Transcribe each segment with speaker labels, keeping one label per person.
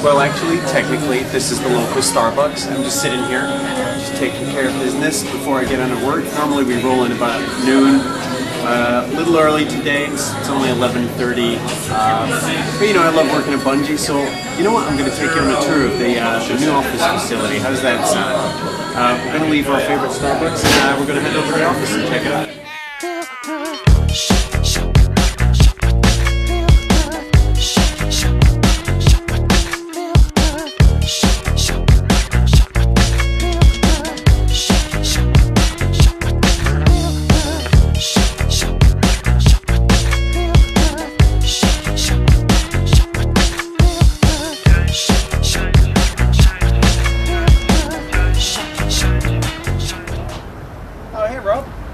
Speaker 1: Well, actually, technically, this is the local Starbucks. I'm just sitting here, just taking care of business before I get on to work. Normally we roll in about noon. A little early today, it's only 11:30. But you know, I love working at Bungie, so you know what? I'm going to take you on a tour of the new office facility. How's that sound? We're going to leave our favorite Starbucks and we're going to head over to the office and check it out.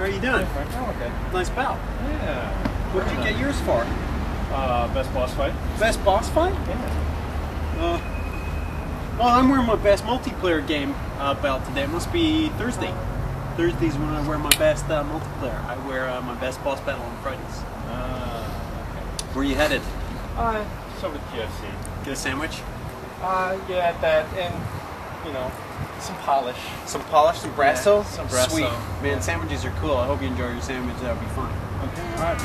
Speaker 1: How are you doing?
Speaker 2: Oh, okay.
Speaker 1: Nice pal.
Speaker 2: Yeah.
Speaker 1: What did you get yours for?
Speaker 2: Best boss fight.
Speaker 1: Best boss fight?
Speaker 2: Yeah.
Speaker 1: Well, I'm wearing my best multiplayer game belt today. It must be Thursday. Thursday's when I wear my best multiplayer. I wear my best boss battle on Fridays.
Speaker 2: Okay.
Speaker 1: Where are you headed?
Speaker 2: Just over to KFC.
Speaker 1: Get a sandwich?
Speaker 2: Yeah, that and, you know, some polish.
Speaker 1: Some polish, some brasso?
Speaker 2: Yeah, some brasso.
Speaker 1: Sweet. Man, sandwiches are cool. I hope you enjoy your sandwich. That'll be fun.
Speaker 2: Okay, alright.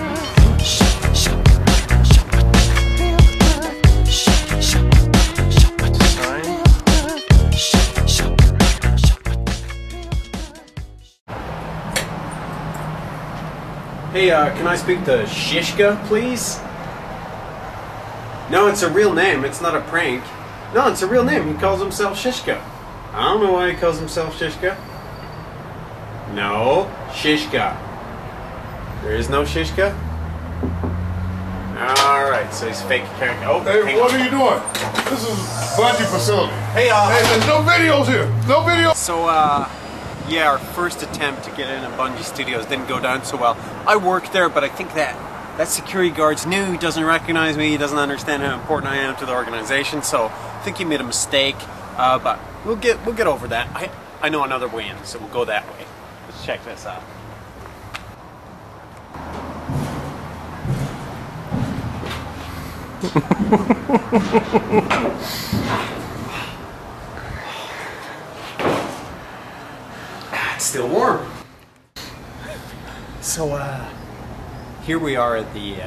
Speaker 1: Hey, can I speak to Shishka, please? No, it's a real name. It's not a prank. No, it's a real name. He calls himself Shishka. I don't know why he calls himself Shishka. No, Shishka. There is no Shishka? Alright, so he's fake character. Oh,
Speaker 3: hey, what are you doing? This is Bungie facility.
Speaker 1: Hey,
Speaker 3: there's no videos here. No videos.
Speaker 1: So, yeah, our first attempt to get in at Bungie Studios didn't go down so well. I work there, but I think that security guard's new. He doesn't recognize me. He doesn't understand how important I am to the organization. So I think he made a mistake. But we'll get over that. I know another way in, so we'll go that way. Let's check this out. It's still warm. So here we are at the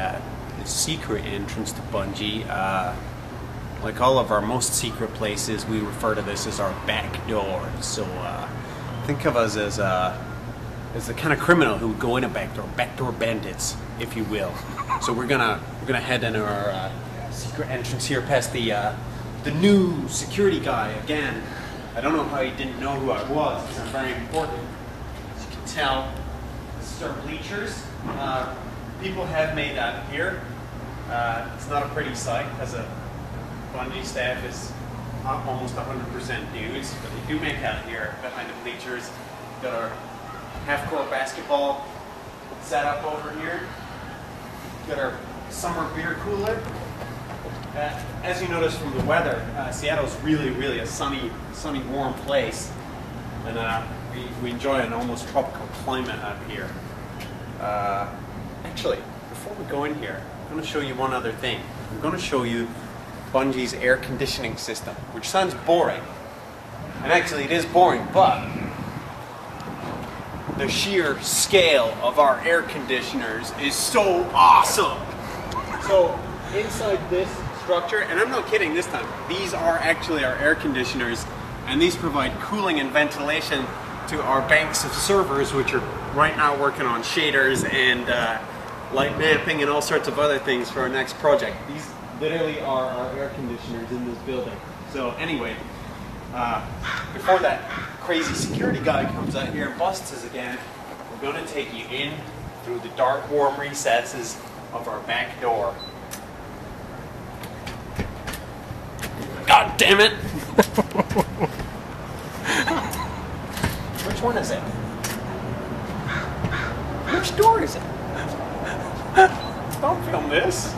Speaker 1: secret entrance to Bungie. Like all of our most secret places, we refer to this as our back door. So think of us as the kind of criminal who would go in a backdoor bandits, if you will. So we're gonna head into our secret entrance here, past the new security guy again. I don't know how he didn't know who I was, because I'm very important. As you can tell, this is our bleachers. People have made that here. It's not a pretty sight, as a Bungie staff is almost 100% dudes, but they do make out here behind the bleachers. We've got our half-court basketball set up over here. We've got our summer beer cooler. As you notice from the weather, Seattle's really a sunny, warm place, and we enjoy an almost tropical climate up here. Actually, before we go in here, I'm going to show you one other thing. I'm going to show you Bungie's air conditioning system, which sounds boring, and actually it is boring, but the sheer scale of our air conditioners is so awesome. So inside this structure, and I'm not kidding this time, these are actually our air conditioners, and these provide cooling and ventilation to our banks of servers, which are right now working on shaders and light mapping and all sorts of other things for our next project. These literally are our air conditioners in this building. So anyway, before that crazy security guy comes out here and busts us again, we're going to take you in through the dark, warm recesses of our back door. God damn it! Which one is it? Which door is it? Don't film this.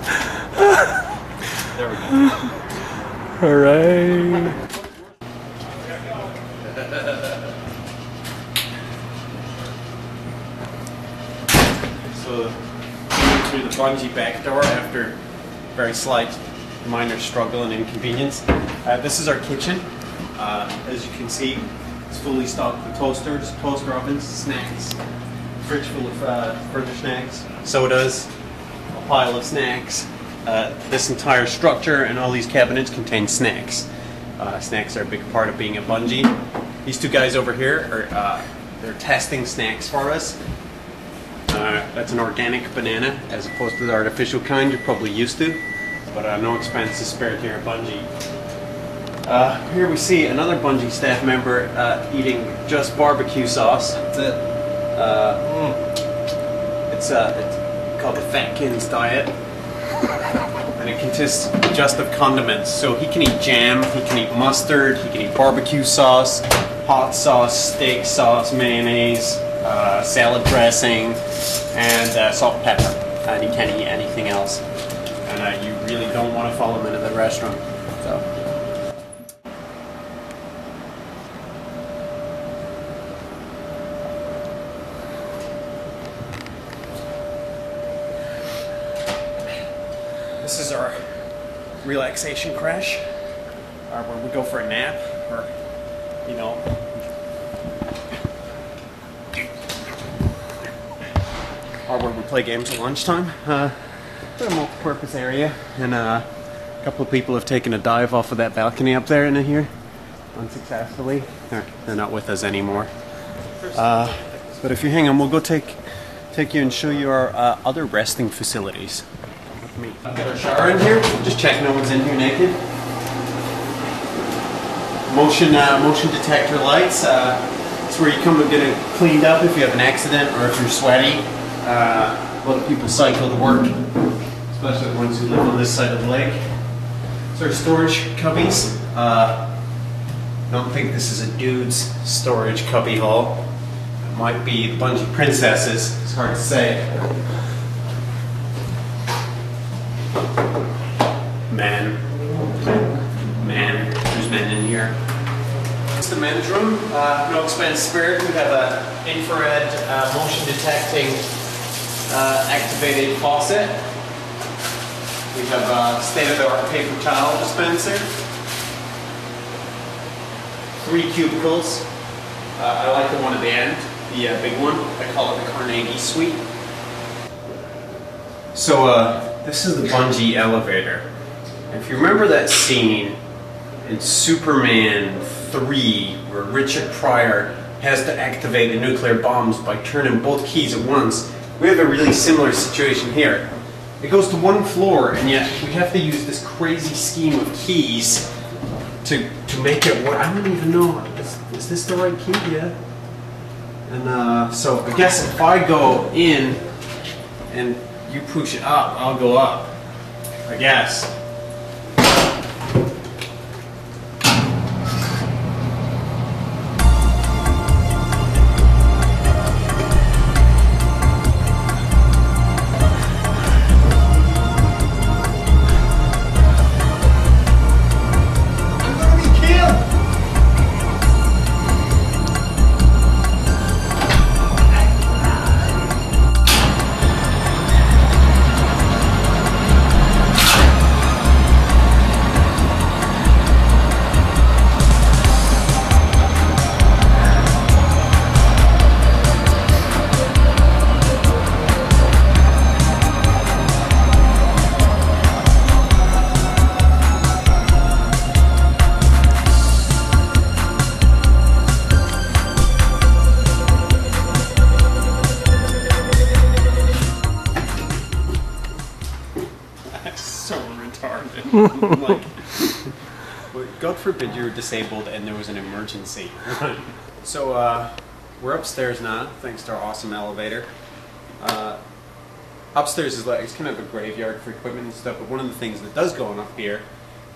Speaker 1: There we go.
Speaker 2: Alright.
Speaker 1: So, through the Bungie back door after very slight minor struggle and inconvenience. This is our kitchen. As you can see, it's fully stocked with toasters, toaster ovens, snacks, fridge full of further snacks, sodas, a pile of snacks. This entire structure and all these cabinets contain snacks. Snacks are a big part of being a Bungie. These two guys over here are they're testing snacks for us. That's an organic banana as opposed to the artificial kind you're probably used to, but no expense is spared here at Bungie. Here we see another Bungie staff member eating just barbecue sauce. That's it. It's called the Fatkins diet, and it consists just of condiments. So he can eat jam, he can eat mustard, he can eat barbecue sauce, hot sauce, steak sauce, mayonnaise, salad dressing, and salt and pepper. And he can't eat anything else. And you really don't want to follow him into the restaurant. So. This is our relaxation crash, where we go for a nap, or, you know, or where we play games at lunchtime. It's a multi-purpose area, and a couple of people have taken a dive off of that balcony up there into here, unsuccessfully. They're not with us anymore. But if you hang on, we'll go take you and show you our other resting facilities. I've got our shower in here. Just check no one's in here naked. Motion detector lights. It's where you come to get it cleaned up if you have an accident or if you're sweaty. A lot of people cycle to work, especially the ones who live on this side of the lake. It's our storage cubbies. Don't think this is a dude's storage cubby haul. It might be the Bungie princesses. It's hard to say. There's men in here. It's the men's room. No expense spared. We have an infrared motion detecting activated faucet. We have a state-of-the-art paper towel dispenser. 3 cubicles. I like the one at the end, the big one. I call it the Carnegie Suite. So this is the Bungie elevator. If you remember that scene in Superman 3 where Richard Pryor has to activate the nuclear bombs by turning both keys at once, we have a really similar situation here. It goes to one floor, and yet we have to use this crazy scheme of keys to make it work. I don't even know, is this the right key? Yeah. And so I guess if I go in and you push it up, I'll go up, I guess. Like, God forbid you were disabled and there was an emergency. So we're upstairs now, thanks to our awesome elevator. Upstairs is like, it's kind of a graveyard for equipment and stuff, but one of the things that does go on up here,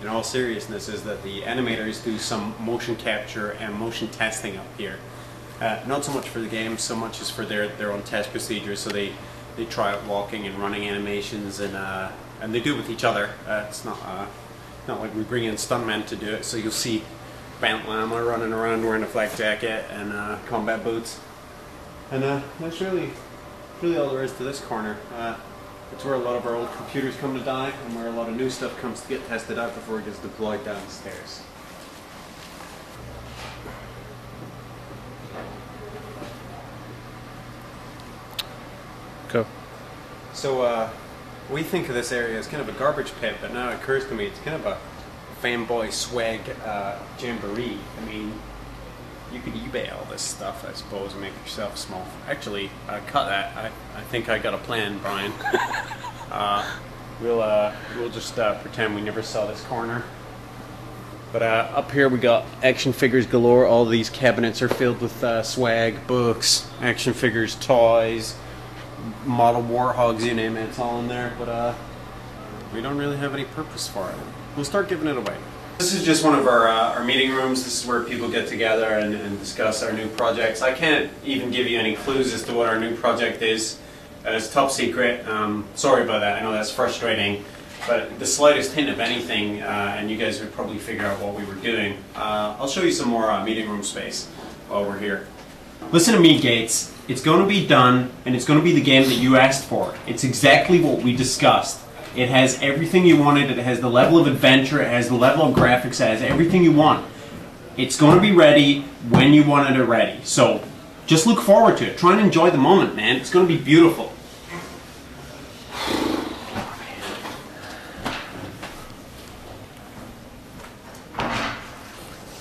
Speaker 1: in all seriousness, is that the animators do some motion capture and motion testing up here. Not so much for the game, so much as for their own test procedures. So they try out walking and running animations, and they do it with each other. It's not like we bring in stuntmen to do it. So you'll see Bant Llama running around wearing a flak jacket and combat boots, and that's really all there is to this corner. It's where a lot of our old computers come to die, and where a lot of new stuff comes to get tested out before it gets deployed downstairs.
Speaker 2: Go.
Speaker 1: So, we think of this area as kind of a garbage pit, but now it occurs to me it's kind of a fanboy swag jamboree. I mean, you could eBay all this stuff, I suppose, and make yourself small. Actually, cut that. I think I got a plan, Brian. We'll just pretend we never saw this corner. But up here we got action figures galore. All these cabinets are filled with swag, books, action figures, toys, model warhogs, you name it, it's all in there. But we don't really have any purpose for it. We'll start giving it away. This is just one of our meeting rooms. This is where people get together and discuss our new projects. I can't even give you any clues as to what our new project is. It's top secret. Sorry about that. I know that's frustrating. But the slightest hint of anything, and you guys would probably figure out what we were doing. I'll show you some more meeting room space while we're here. Listen to me, Gates. It's going to be done, and it's going to be the game that you asked for. It's exactly what we discussed. It has everything you wanted. It has the level of adventure. It has the level of graphics. It has everything you want. It's going to be ready when you want it ready. So just look forward to it. Try and enjoy the moment, man. It's going to be beautiful.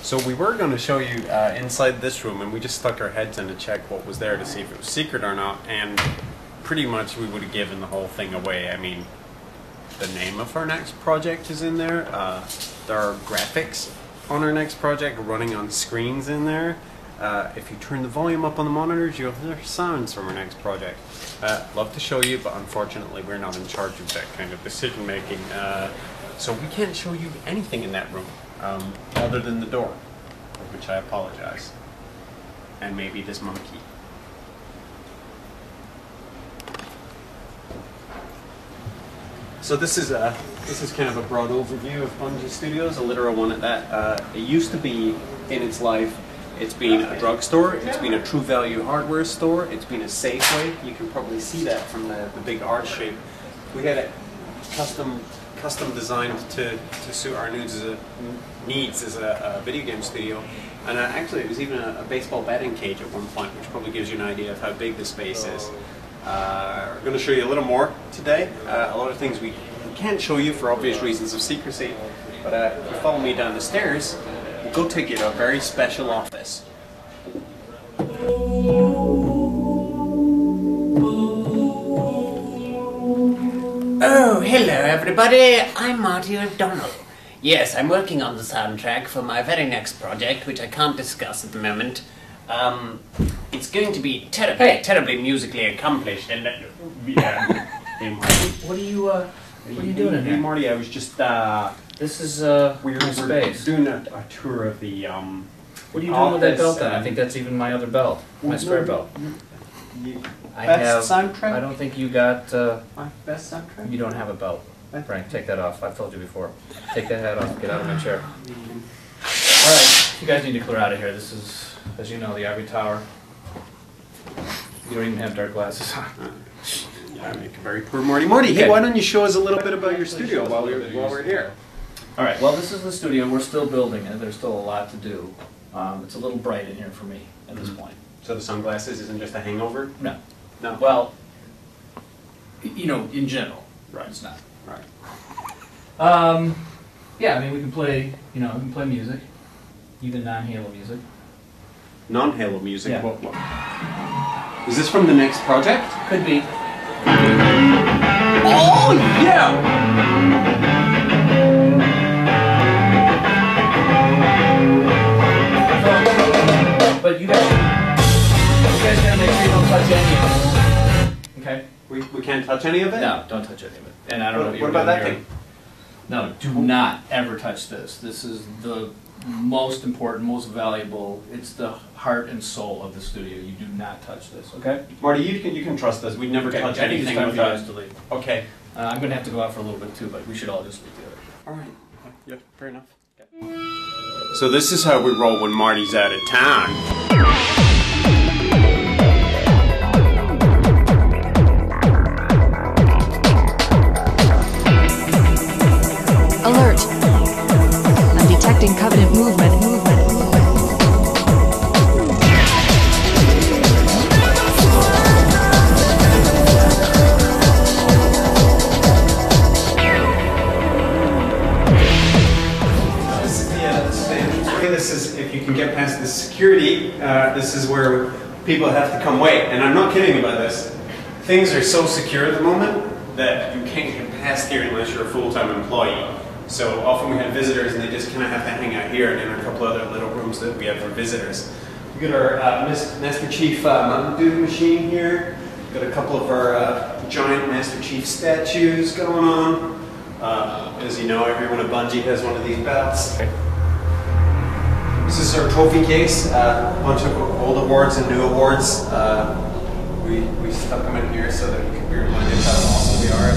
Speaker 1: So we were going to show you inside this room, and we just stuck our heads in to check what was there to see if it was secret or not, and pretty much we would have given the whole thing away. I mean, the name of our next project is in there. There are graphics on our next project running on screens in there. If you turn the volume up on the monitors, you'll hear sounds from our next project. Love to show you, but unfortunately we're not in charge of that kind of decision making. So we can't show you anything in that room other than the door, for which I apologize. And maybe this monkey. So this is kind of a broad overview of Bungie Studios, a literal one at that. It used to be, in its life, it's been a drugstore, it's been a True Value hardware store, it's been a Safeway. You can probably see that from the big arch shape. We had it custom designed to suit our needs as a video game studio. And actually it was even a baseball batting cage at one point, which probably gives you an idea of how big the space is. We're going to show you a little more today. A lot of things we can't show you for obvious reasons of secrecy, but if you follow me down the stairs, we'll go take you to a very special office.
Speaker 4: Oh, hello everybody, I'm Marty O'Donnell. Yes, I'm working on the soundtrack for my very next project, which I can't discuss at the moment. It's going to be terribly musically accomplished, and
Speaker 1: Hey Marty.
Speaker 5: What are you doing in
Speaker 1: Hey
Speaker 5: here?
Speaker 1: Marty, I was just
Speaker 5: This is
Speaker 1: we're
Speaker 5: my space.
Speaker 1: doing a tour of the
Speaker 5: What are you doing with that belt then? I think that's even my other belt, my spare belt. I
Speaker 1: Best soundtrack?
Speaker 5: I don't think you got.
Speaker 1: My best soundtrack?
Speaker 5: You don't have a belt, Frank. Take that off. I've told you before. Take that hat off. Get out of my chair. All right, you guys need to clear out of here. This is, as you know, the Ivory Tower. You don't even have dark glasses on.
Speaker 1: Yeah, I make a very poor Marty. Marty, hey,
Speaker 5: Okay.
Speaker 1: why don't you show us a little bit about your studio while we're here?
Speaker 5: All right. Well, this is the studio. We're still building it. There's still a lot to do. It's a little bright in here for me at this point.
Speaker 1: So the sunglasses isn't just a hangover?
Speaker 5: No.
Speaker 1: No.
Speaker 5: Well, you know, in general,
Speaker 1: Right.
Speaker 5: it's not.
Speaker 1: Right.
Speaker 5: Yeah, I mean, we can play, we can play music, even non-Halo music.
Speaker 1: Non-Halo music?
Speaker 5: Yeah.
Speaker 1: What? Is this from the next project?
Speaker 5: Could be.
Speaker 1: Oh, yeah!
Speaker 5: But you guys gotta make sure you don't touch any of it. Okay?
Speaker 1: We can't touch any of it?
Speaker 5: No, don't touch any of it. And I don't know what you're
Speaker 1: What about
Speaker 5: doing
Speaker 1: that
Speaker 5: here.
Speaker 1: thing?
Speaker 5: No, do not ever touch this. This is the most important, most valuable. It's the heart and soul of the studio. You do not touch this, okay?
Speaker 1: Marty, you can trust us. We'd never
Speaker 5: Okay,
Speaker 1: touch
Speaker 5: I think it's
Speaker 1: anything
Speaker 5: time for you
Speaker 1: without...
Speaker 5: guys to leave.
Speaker 1: Okay.
Speaker 5: I'm gonna have to go out for a little bit too, but we should all just leave together.
Speaker 1: Alright. Yeah, fair enough. So this is how we roll when Marty's out of town.
Speaker 6: detecting Covenant movement.
Speaker 1: This is, if you can get past the security, this is where people have to come wait. And I'm not kidding about this. Things are so secure at the moment that you can't get past here unless you're a full-time employee. So often we have visitors and they just kind of have to hang out here and in a couple other little rooms that we have for visitors. We've got our Master Chief Mountain Dew machine here. We've got a couple of our giant Master Chief statues going on. As you know, everyone at Bungie has one of these belts. This is our trophy case, a bunch of old awards and new awards. We stuck them in here so that we could be reminded how awesome we are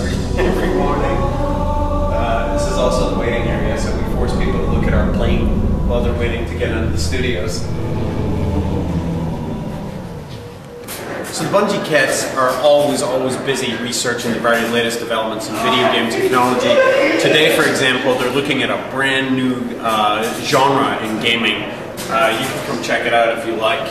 Speaker 1: every morning. This is also the waiting area, so we force people to look at our plane while they're waiting to get into the studios. So the Bungie cats are always busy researching the very latest developments in video game technology. Today, for example, they're looking at a brand new genre in gaming. You can come check it out if you like.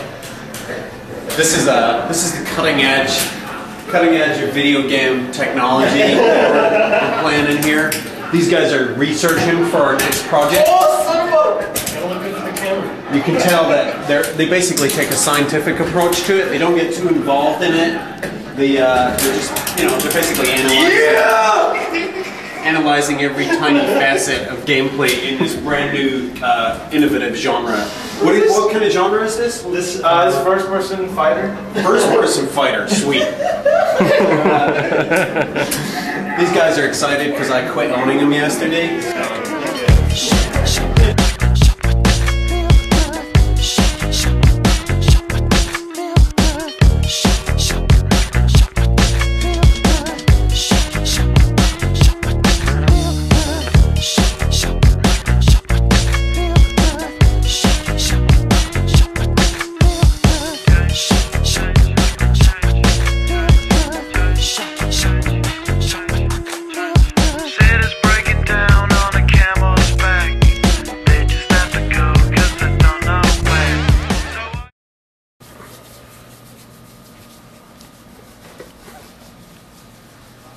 Speaker 1: This is the cutting edge of video game technology that we're planning here. These guys are researching for our next project.
Speaker 2: Oh, son of a! Gotta look into the camera.
Speaker 1: You can tell that they basically take a scientific approach to it. They don't get too involved in it. They're just, they're basically analyzing every tiny facet of gameplay in this brand new, innovative genre. What kind of genre is this?
Speaker 2: This is first-person fighter.
Speaker 1: First-person fighter, sweet. These guys are excited because I quit owning them yesterday.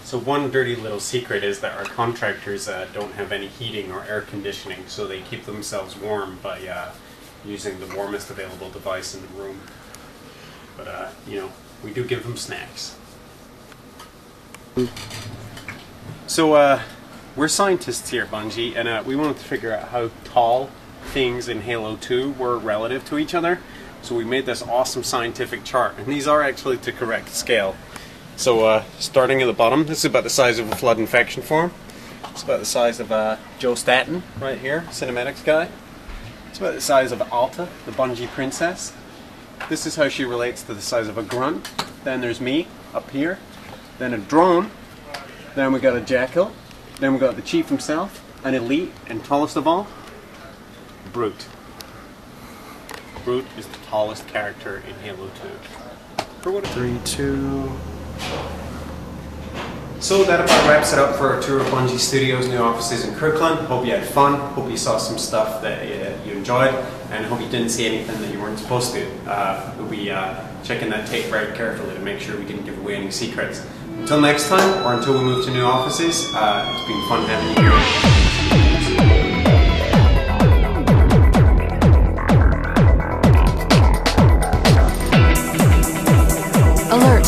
Speaker 1: So one dirty little secret is that our contractors don't have any heating or air conditioning, so they keep themselves warm by using the warmest available device in the room. But, we do give them snacks. So, we're scientists here at Bungie, and we wanted to figure out how tall things in Halo 2 were relative to each other. So we made this awesome scientific chart, and these are actually to correct scale. So starting at the bottom, this is about the size of a flood infection form. It's about the size of Joe Staten right here, cinematics guy. It's about the size of Alta, the Bungie princess. This is how she relates to the size of a grunt. Then there's me up here. Then a drone. Then we got a jackal. Then we got the chief himself, an elite, and tallest of all, Brute. Brute is the tallest character in Halo 2. For what? 3, 2. So that about wraps it up for our tour of Bungie Studios' new offices in Kirkland. Hope you had fun. Hope you saw some stuff that you enjoyed, and hope you didn't see anything that you weren't supposed to. We'll be checking that tape very carefully to make sure we didn't give away any secrets. Until next time, or until we move to new offices, it's been fun having you here.
Speaker 6: Alert.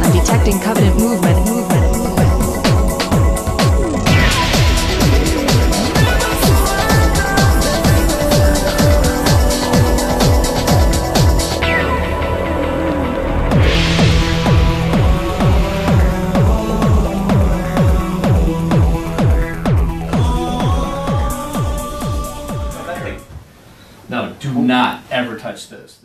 Speaker 6: I'm detecting Covenant movement.
Speaker 5: No, do not ever touch this.